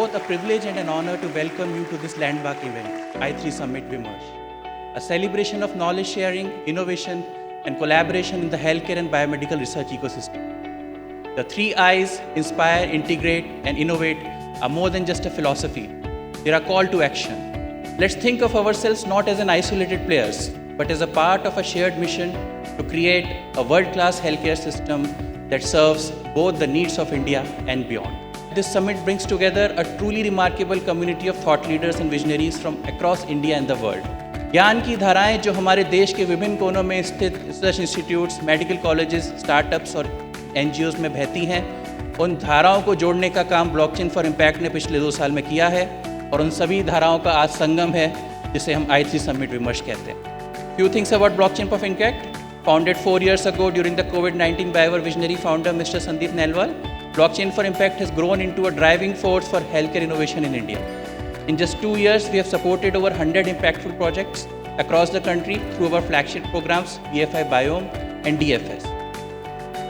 both a privilege and an honor to welcome you to this landmark event, I3 Summit Vimarsh, a celebration of knowledge sharing, innovation, and collaboration in the healthcare and biomedical research ecosystem. The three I's, inspire, integrate, and innovate, are more than just a philosophy. They are a call to action. Let's think of ourselves not as an isolated players, but as a part of a shared mission to create a world-class healthcare system that serves both the needs of India and beyond. This summit brings together a truly remarkable community of thought leaders and visionaries from across India and the world. ज्ञान की धाराएं जो हमारे देश के विभिन्न कोनों में स्थित research institutes, medical colleges, startups और एनजीओज में बहती हैं, उन धाराओं को जोड़ने का काम ब्लॉकचेन फॉर इम्पैक्ट ने पिछले 2 साल में किया है और उन सभी धाराओं का आज संगम है जिसे हम I3 समिट विमर्श कहते हैं. Few things about blockchain for impact. Founded 4 years ago during the COVID-19 by our visionary founder Mr. Sandeep Nailwal, Blockchain for Impact has grown into a driving force for healthcare innovation in India. In just 2 years, we have supported over 100 impactful projects across the country through our flagship programs BFI Biome and DFS.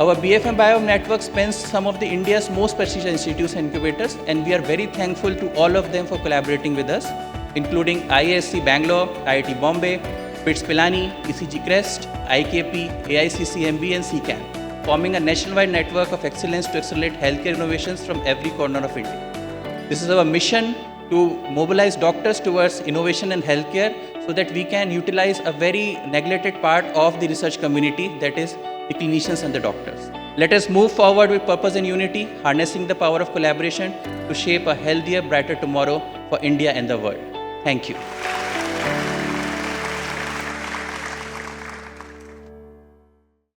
Our BFM Biome network spans some of the India's most prestigious institutes and incubators, and we are very thankful to all of them for collaborating with us, including IISc Bangalore, IIT Bombay, BITS Pilani, ECG Crest, IKP, AICC MB and CCAN, forming a nationwide network of excellence to accelerate healthcare innovations from every corner of India. This is our mission to mobilize doctors towards innovation in healthcare so that we can utilize a very neglected part of the research community, that is the clinicians and the doctors. Let us move forward with purpose and unity, harnessing the power of collaboration to shape a healthier, brighter tomorrow for India and the world. Thank you.